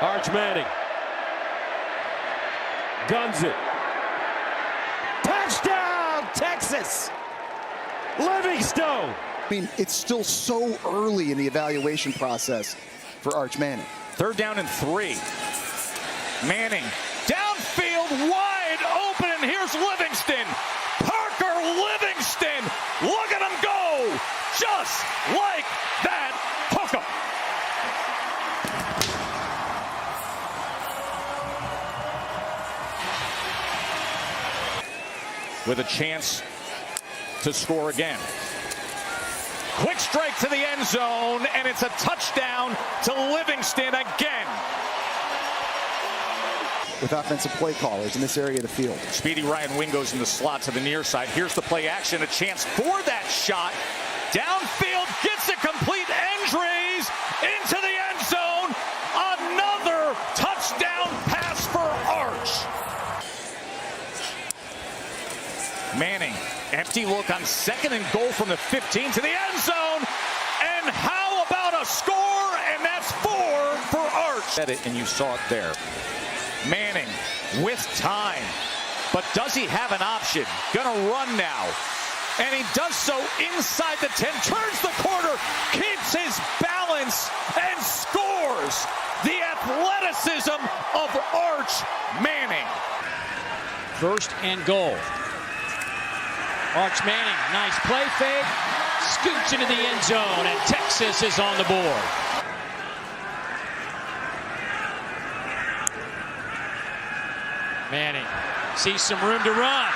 Arch Manning. Guns it. Touchdown, Texas! Livingstone! I mean, it's still so early in the evaluation process for Arch Manning. 3rd down and 3. Manning downfield, wide open, and here's Livingston. Parker Livingston, look at him go, just like that. Hook 'em. With a chance to score again. Quick strike to the end zone, and it's a touchdown to Livingston again. With offensive play callers in this area of the field. Speedy Ryan Wingo's in the slot to the near side. Here's the play action, a chance for that shot. Downfield, gets it complete. Andres into the end zone. Another touchdown pass for Arch. Manning, empty look on 2nd and goal from the 15 to the end zone. And how about a score? And that's 4 for Arch. And you saw it there. Manning with time, but does he have an option? Gonna run now, and he does so inside the 10, turns the corner, keeps his balance, and scores. The athleticism of Arch Manning. 1st and goal. Arch Manning, nice play fake, scoots into the end zone, and Texas is on the board. Manning sees some room to run.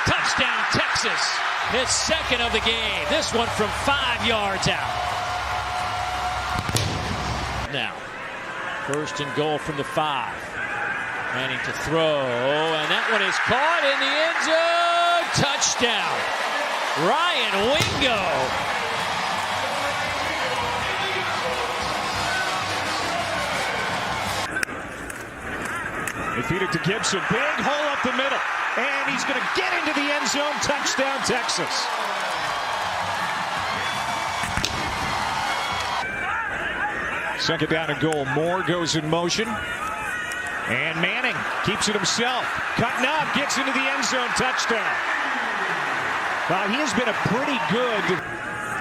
Touchdown, Texas. His 2nd of the game. This one from 5 yards out. Now, 1st and goal from the 5. Manning to throw, and that one is caught in the end zone. Touchdown. Ryan Wingo. They feed it to Gibson. Big hole up the middle. And he's going to get into the end zone. Touchdown, Texas. Second down and goal. Moore goes in motion. And Manning keeps it himself. Cutting up, gets into the end zone. Touchdown. Well, he has been a pretty good.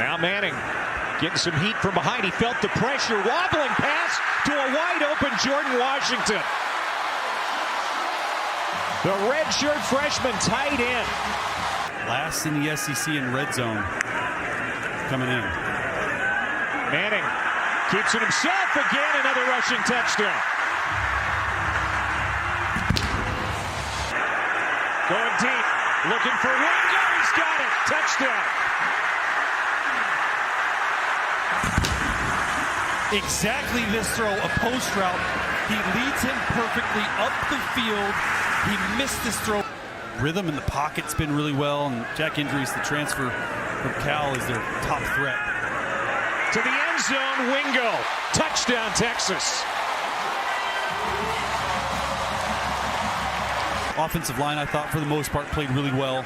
Now Manning getting some heat from behind. He felt the pressure. Wobbling pass to a wide open Jordan Washington. The redshirt freshman tight end. Last in the SEC in red zone. Coming in. Manning keeps it himself again. Another rushing touchdown. Going deep. Looking for Wingo. He's got it. Touchdown. Exactly this throw, a post route. He leads him perfectly up the field. He missed this throw. Rhythm in the pocket's been really well, and Jack Indries, the transfer from Cal, is their top threat. To the end zone, Wingo. Touchdown, Texas. Offensive line, I thought, for the most part, played really well.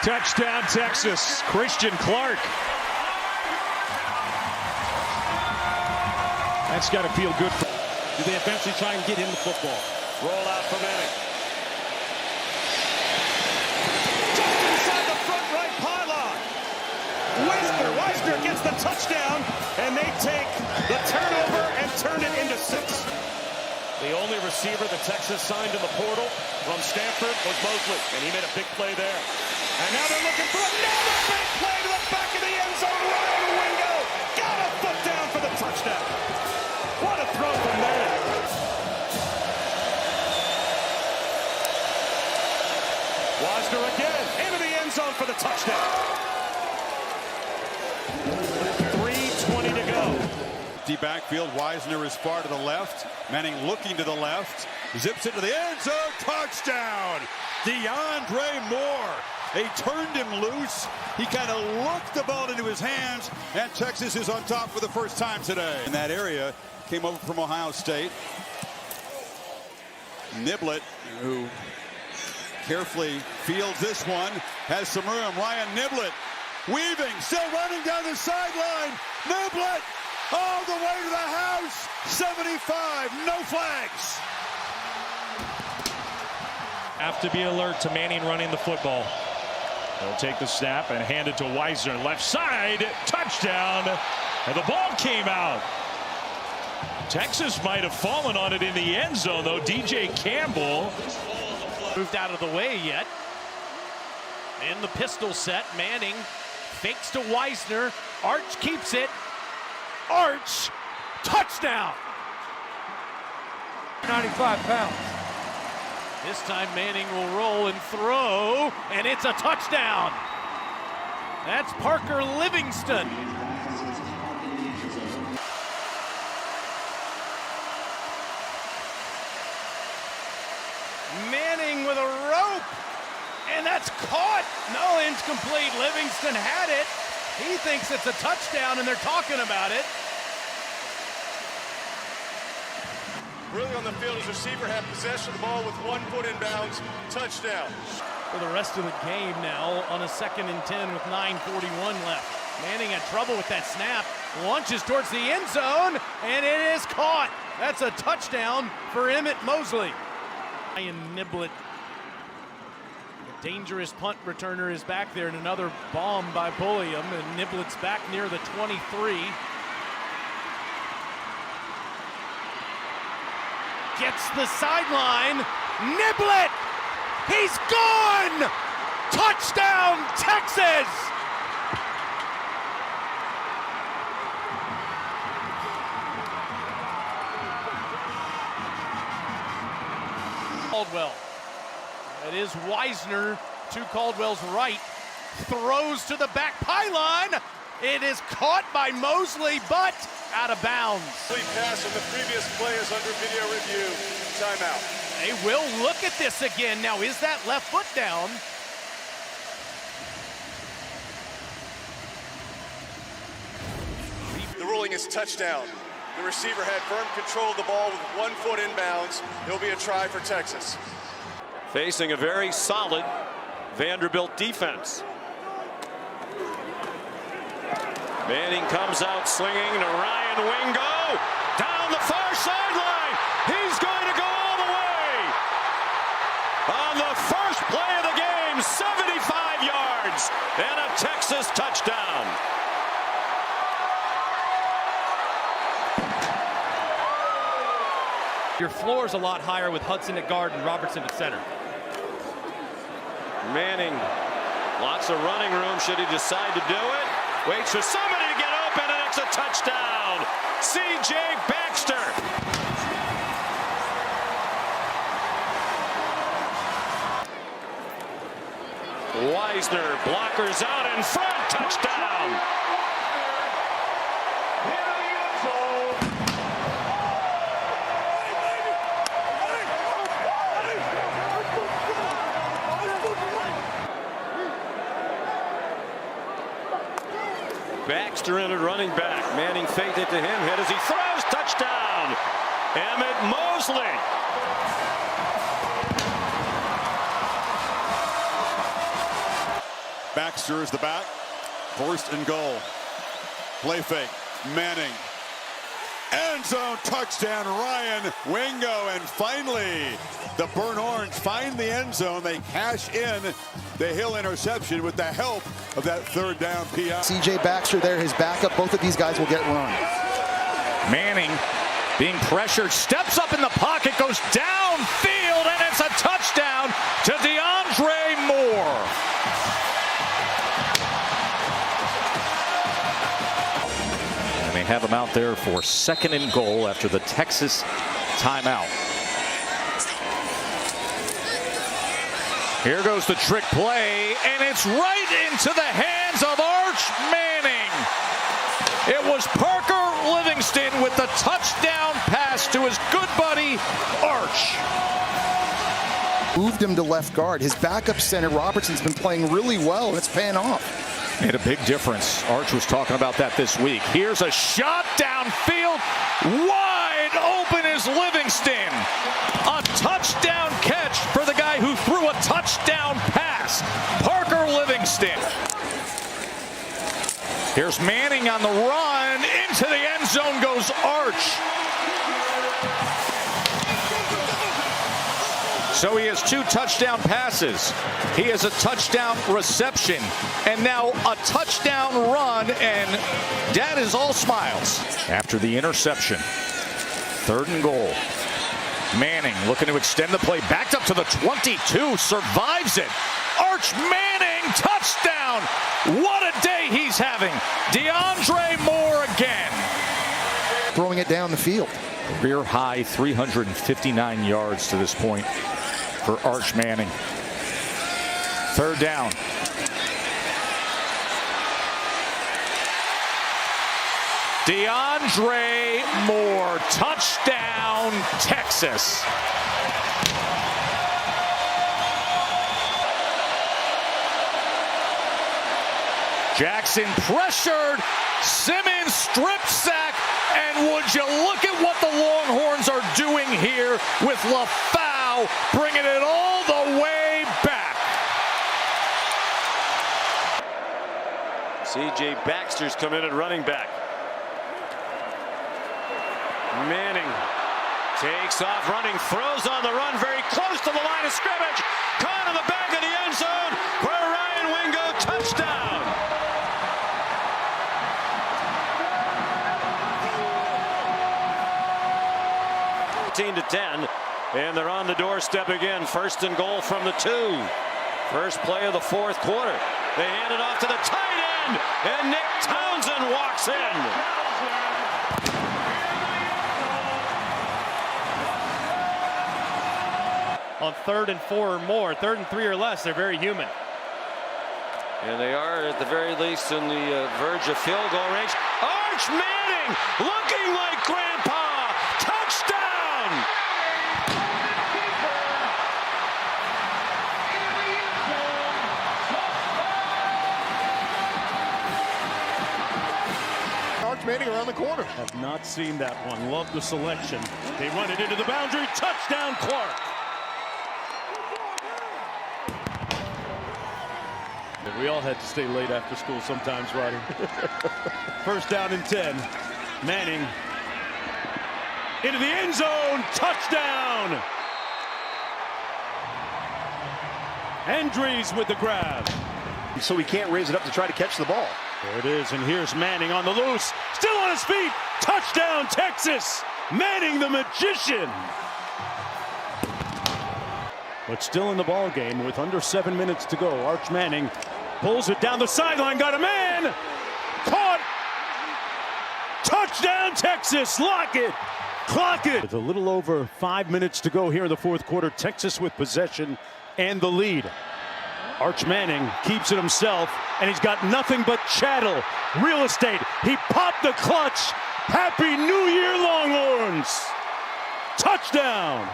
Touchdown, Texas. Christian Clark. That's got to feel good. Do they eventually try and get him the football? Roll out for Manning. Just inside the front right pylon. Wisner gets the touchdown, and they take the turnover and turn it into 6. The only receiver that Texas signed in the portal from Stanford was Mosley, and he made a big play there. And now they're looking for another big play to the back of the end zone. Ryan Wingo got a foot down for the touchdown. What a throw from Manning. Wisner again into the end zone for the touchdown. 3:20 to go. Deep backfield, Wisner is far to the left. Manning looking to the left. Zips into the end zone. Touchdown. DeAndre Moore. They turned him loose. He kind of looked the ball into his hands, and Texas is on top for the first time today. In that area, came over from Ohio State. Niblett, who carefully fields this one, has some room. Ryan Niblett weaving, still running down the sideline. Niblet all the way to the house. 75, no flags. Have to be alert to Manning running the football. They'll take the snap and hand it to Wisner. Left side, touchdown. And the ball came out. Texas might have fallen on it in the end zone, though. DJ Campbell Moved out of the way yet. In the pistol set, Manning fakes to Wisner. Arch keeps it. Arch, touchdown. 95 pounds. This time Manning will roll and throw, and it's a touchdown. That's Parker Livingston. Manning with a rope, and that's caught. No, incomplete. Livingston had it. He thinks it's a touchdown, and they're talking about it. Really on the field, his receiver had possession of the ball with 1 foot in bounds. Touchdown. For the rest of the game now on a 2nd and 10 with 9:41 left. Manning had trouble with that snap. Launches towards the end zone, and it is caught. That's a touchdown for Emmett Mosley. Ryan Niblet, a dangerous punt returner, is back there, and another bomb by Bulliam, and Niblet's back near the 23. Gets the sideline. Niblet! He's gone! Touchdown, Texas! Caldwell. It is Wisner to Caldwell's right. Throws to the back pylon. It is caught by Mosley, but out of bounds. Pass on the previous play is under video review. Timeout. They will look at this again. Now, is that left foot down? The ruling is touchdown. The receiver had firm control of the ball with 1 foot in bounds. It'll be a try for Texas. Facing a very solid Vanderbilt defense. Manning comes out slinging to Ryan Wingo. Down the far sideline. He's going to go all the way. On the first play of the game, 75 yards and a Texas touchdown. Your floor is a lot higher with Hudson at guard and Robertson at center. Manning, lots of running room should he decide to do it. Waits for somebody to get open, and it's a touchdown. C.J. Baxter. Wisner, blockers out in front, touchdown. Baxter in at running back. Manning faked it to him. Hit as he throws. Touchdown. Emmett Mosley. Baxter is the back. 1st and goal. Play fake. Manning. End zone touchdown. Ryan Wingo. And finally, the Burnt Orange find the end zone. They cash in the Hill interception with the help of that 3rd down PI. CJ Baxter there, his backup. Both of these guys will get run. Manning being pressured, steps up in the pocket, goes downfield, and it's a touchdown to DeAndre Moore. And they have him out there for 2nd and goal after the Texas timeout. Here goes the trick play, and it's right into the hands of Arch Manning. It was Parker Livingston with the touchdown pass to his good buddy, Arch. Moved him to left guard. His backup center, Robertson's been playing really well, and it's paying off. Made a big difference. Arch was talking about that this week. Here's a shot downfield. Wide open is Livingston. A touchdown catch for the guy who threw a touchdown pass. Parker Livingston. Here's Manning on the run. Into the end zone goes Arch. So he has 2 touchdown passes. He has a touchdown reception. And now a touchdown run. And Dad is all smiles. After the interception. 3rd and goal. Manning looking to extend the play. Backed up to the 22. Survives it. Arch Manning, touchdown. What a day he's having. DeAndre Moore again. Throwing it down the field. Career high 359 yards to this point for Arch Manning. 3rd down. DeAndre Moore, touchdown, Texas. Jackson pressured, Simmons strip sack, and would you look at what the Longhorns are doing here with LaFau bringing it all the way back. C.J. Baxter's come in at running back. Manning takes off running, throws on the run very close to the line of scrimmage. Caught in the back of the end zone for Ryan Wingo, touchdown. To 10, and they're on the doorstep again. 1st and goal from the 2. First play of the 4th quarter. They hand it off to the tight end, and Nick Townsend walks in. On 3rd and 4 or more, 3rd and 3 or less, they're very human. And they are, at the very least, in the verge of field goal range. Arch Manning looking like Grandpa. Touchdown! Arch Manning around the corner. Have not seen that one. Love the selection. They run it into the boundary. Touchdown, Clark. We all had to stay late after school sometimes, Roddy. 1st down and 10. Manning into the end zone. Touchdown. Andrews with the grab. So he can't raise it up to try to catch the ball. There it is, and here's Manning on the loose. Still on his feet. Touchdown, Texas. Manning the magician. But still in the ball game with under 7 minutes to go. Arch Manning pulls it down the sideline. Got a man. Caught. Touchdown, Texas. Lock it. Clock it. With a little over 5 minutes to go here in the 4th quarter. Texas with possession and the lead. Arch Manning keeps it himself, and he's got nothing but chattel. Real estate. He popped the clutch. Happy New Year, Longhorns. Touchdown.